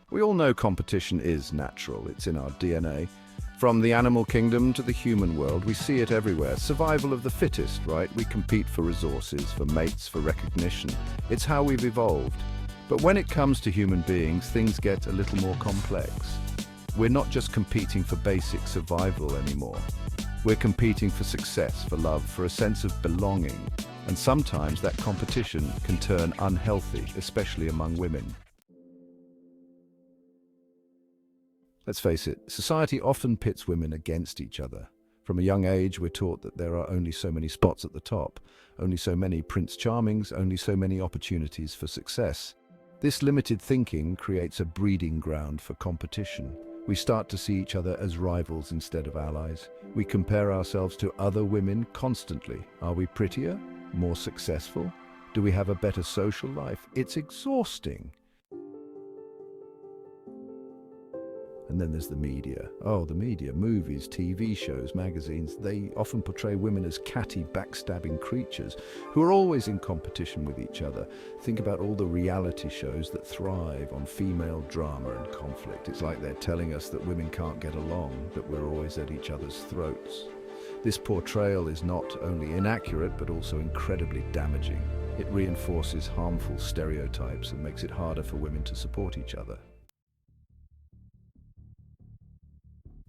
We all know competition is natural, it's in our DNA. From the animal kingdom to the human world, we see it everywhere. Survival of the fittest, right? We compete for resources, for mates, for recognition. It's how we've evolved. But when it comes to human beings, things get a little more complex. We're not just competing for basic survival anymore. We're competing for success, for love, for a sense of belonging. And sometimes that competition can turn unhealthy, especially among women. Let's face it, society often pits women against each other. From a young age, we're taught that there are only so many spots at the top, only so many Prince Charmings, only so many opportunities for success. This limited thinking creates a breeding ground for competition. We start to see each other as rivals instead of allies. We compare ourselves to other women constantly. Are we prettier? More successful? Do we have a better social life? It's exhausting. And then there's the media. Oh, the media, movies, TV shows, magazines, they often portray women as catty, backstabbing creatures who are always in competition with each other. Think about all the reality shows that thrive on female drama and conflict. It's like they're telling us that women can't get along, that we're always at each other's throats. This portrayal is not only inaccurate, but also incredibly damaging. It reinforces harmful stereotypes and makes it harder for women to support each other.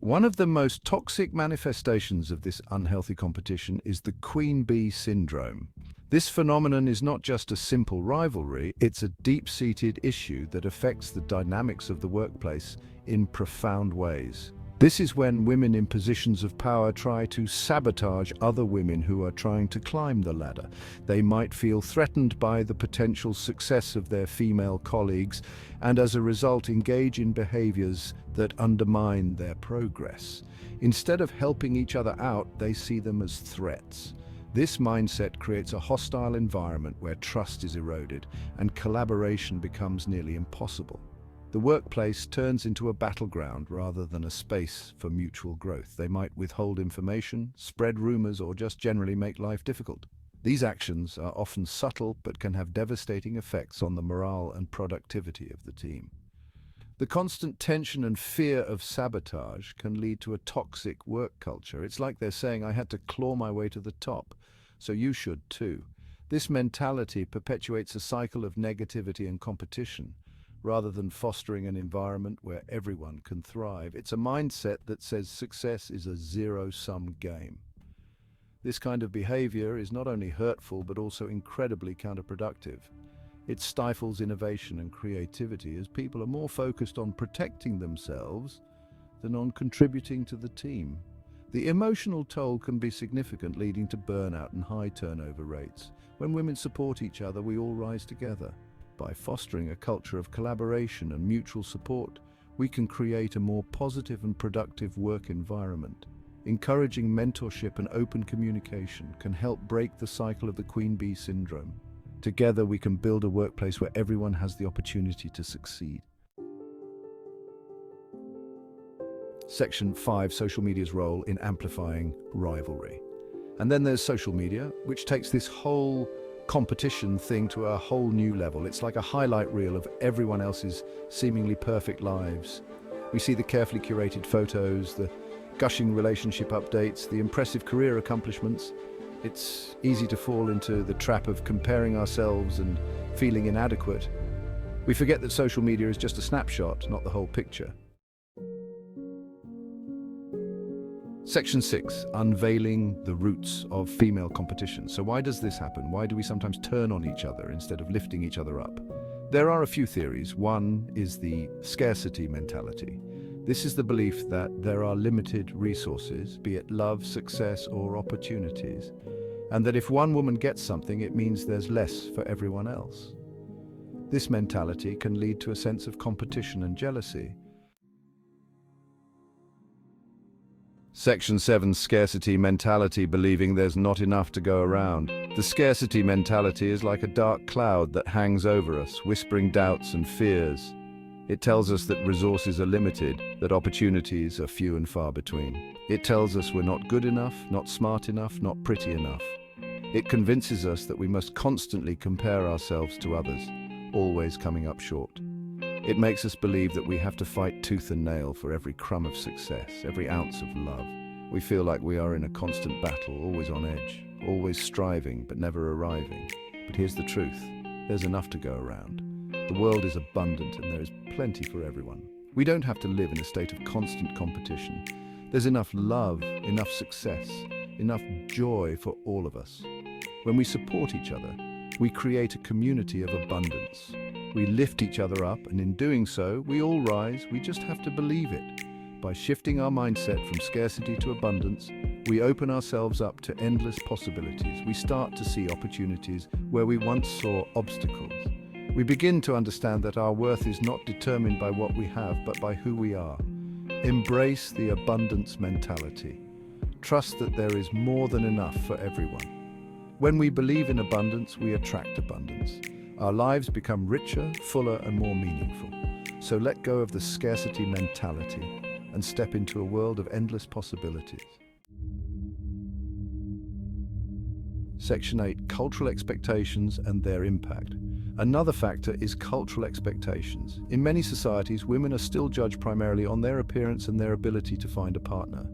One of the most toxic manifestations of this unhealthy competition is the queen bee syndrome. This phenomenon is not just a simple rivalry, it's a deep-seated issue that affects the dynamics of the workplace in profound ways. This is when women in positions of power try to sabotage other women who are trying to climb the ladder. They might feel threatened by the potential success of their female colleagues and as a result engage in behaviors that undermine their progress. Instead of helping each other out, they see them as threats. This mindset creates a hostile environment where trust is eroded and collaboration becomes nearly impossible. The workplace turns into a battleground rather than a space for mutual growth. They might withhold information, spread rumors, or just generally make life difficult. These actions are often subtle but can have devastating effects on the morale and productivity of the team. The constant tension and fear of sabotage can lead to a toxic work culture. It's like they're saying, I had to claw my way to the top, so you should too. This mentality perpetuates a cycle of negativity and competition, rather than fostering an environment where everyone can thrive. It's a mindset that says success is a zero-sum game. This kind of behavior is not only hurtful but also incredibly counterproductive. It stifles innovation and creativity as people are more focused on protecting themselves than on contributing to the team. The emotional toll can be significant, leading to burnout and high turnover rates. When women support each other, we all rise together. By fostering a culture of collaboration and mutual support, we can create a more positive and productive work environment. Encouraging mentorship and open communication can help break the cycle of the queen bee syndrome. Together, we can build a workplace where everyone has the opportunity to succeed. Section 5, social media's role in amplifying rivalry. And then there's social media, which takes this whole competition thing to a whole new level. It's like a highlight reel of everyone else's seemingly perfect lives. We see the carefully curated photos, the gushing relationship updates, the impressive career accomplishments. It's easy to fall into the trap of comparing ourselves and feeling inadequate. We forget that social media is just a snapshot, not the whole picture. Section 6, Unveiling the Roots of Female Competition. So why does this happen? Why do we sometimes turn on each other instead of lifting each other up? There are a few theories. One is the scarcity mentality. This is the belief that there are limited resources, be it love, success, or opportunities, and that if one woman gets something, it means there's less for everyone else. This mentality can lead to a sense of competition and jealousy. Section 7, Scarcity Mentality, believing there's not enough to go around. The scarcity mentality is like a dark cloud that hangs over us, whispering doubts and fears. It tells us that resources are limited, that opportunities are few and far between. It tells us we're not good enough, not smart enough, not pretty enough. It convinces us that we must constantly compare ourselves to others, always coming up short. It makes us believe that we have to fight tooth and nail for every crumb of success, every ounce of love. We feel like we are in a constant battle, always on edge, always striving but never arriving. But here's the truth. There's enough to go around. The world is abundant and there is plenty for everyone. We don't have to live in a state of constant competition. There's enough love, enough success, enough joy for all of us. When we support each other, we create a community of abundance. We lift each other up, and in doing so, we all rise. We just have to believe it. By shifting our mindset from scarcity to abundance, we open ourselves up to endless possibilities. We start to see opportunities where we once saw obstacles. We begin to understand that our worth is not determined by what we have, but by who we are. Embrace the abundance mentality. Trust that there is more than enough for everyone. When we believe in abundance, we attract abundance. Our lives become richer, fuller, and more meaningful. So let go of the scarcity mentality and step into a world of endless possibilities. Section 8. Cultural expectations and their impact. Another factor is cultural expectations. In many societies, women are still judged primarily on their appearance and their ability to find a partner.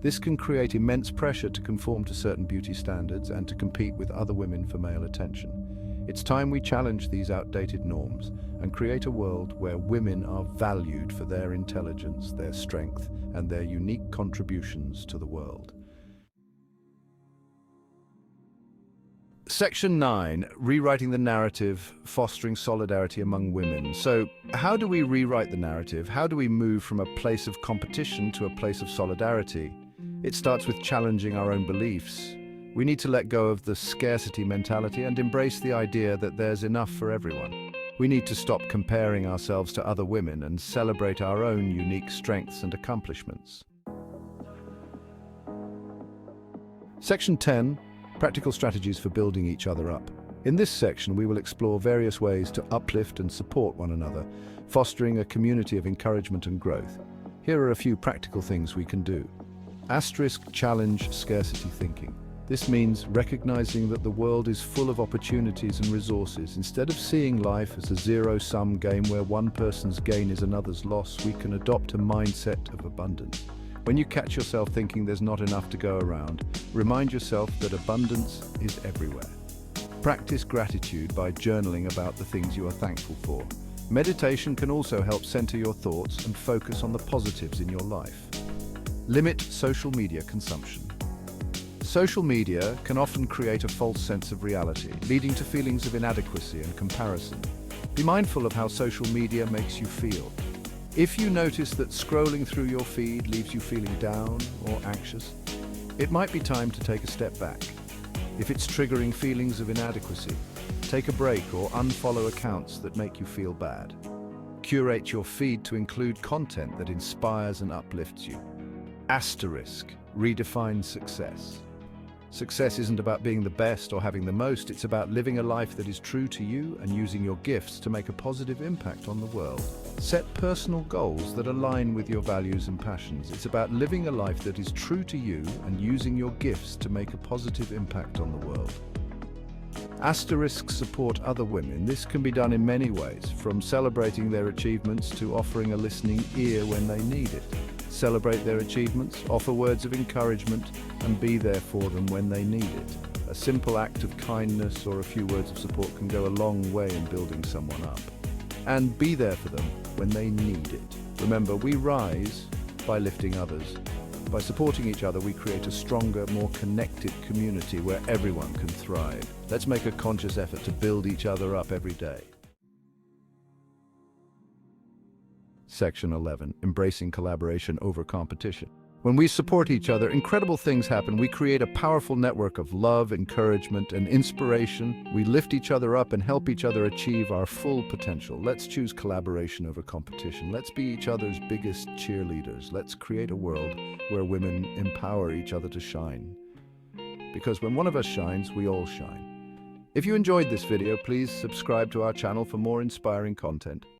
This can create immense pressure to conform to certain beauty standards and to compete with other women for male attention. It's time we challenge these outdated norms and create a world where women are valued for their intelligence, their strength, and their unique contributions to the world. Section 9, rewriting the narrative, fostering solidarity among women. So, how do we rewrite the narrative? How do we move from a place of competition to a place of solidarity? It starts with challenging our own beliefs. We need to let go of the scarcity mentality and embrace the idea that there's enough for everyone. We need to stop comparing ourselves to other women and celebrate our own unique strengths and accomplishments. Section 10. Practical strategies for building each other up. In this section, we will explore various ways to uplift and support one another, fostering a community of encouragement and growth. Here are a few practical things we can do. Challenge scarcity thinking. This means recognizing that the world is full of opportunities and resources. Instead of seeing life as a zero-sum game where one person's gain is another's loss, we can adopt a mindset of abundance. When you catch yourself thinking there's not enough to go around, remind yourself that abundance is everywhere. Practice gratitude by journaling about the things you are thankful for. Meditation can also help center your thoughts and focus on the positives in your life. Limit social media consumption. Social media can often create a false sense of reality, leading to feelings of inadequacy and comparison. Be mindful of how social media makes you feel. If you notice that scrolling through your feed leaves you feeling down or anxious, it might be time to take a step back. If it's triggering feelings of inadequacy, take a break or unfollow accounts that make you feel bad. Curate your feed to include content that inspires and uplifts you. Redefine success. Success isn't about being the best or having the most, it's about living a life that is true to you and using your gifts to make a positive impact on the world. Set personal goals that align with your values and passions. It's about living a life that is true to you and using your gifts to make a positive impact on the world. Support other women. This can be done in many ways, from celebrating their achievements to offering a listening ear when they need it. Celebrate their achievements, offer words of encouragement, and be there for them when they need it. A simple act of kindness or a few words of support can go a long way in building someone up. And be there for them when they need it. Remember, we rise by lifting others. By supporting each other, we create a stronger, more connected community where everyone can thrive. Let's make a conscious effort to build each other up every day. Section 11. Embracing collaboration over competition. When we support each other, incredible things happen. We create a powerful network of love, encouragement, and inspiration. We lift each other up and help each other achieve our full potential. Let's choose collaboration over competition. Let's be each other's biggest cheerleaders. Let's create a world where women empower each other to shine. Because when one of us shines, we all shine. If you enjoyed this video, please subscribe to our channel for more inspiring content.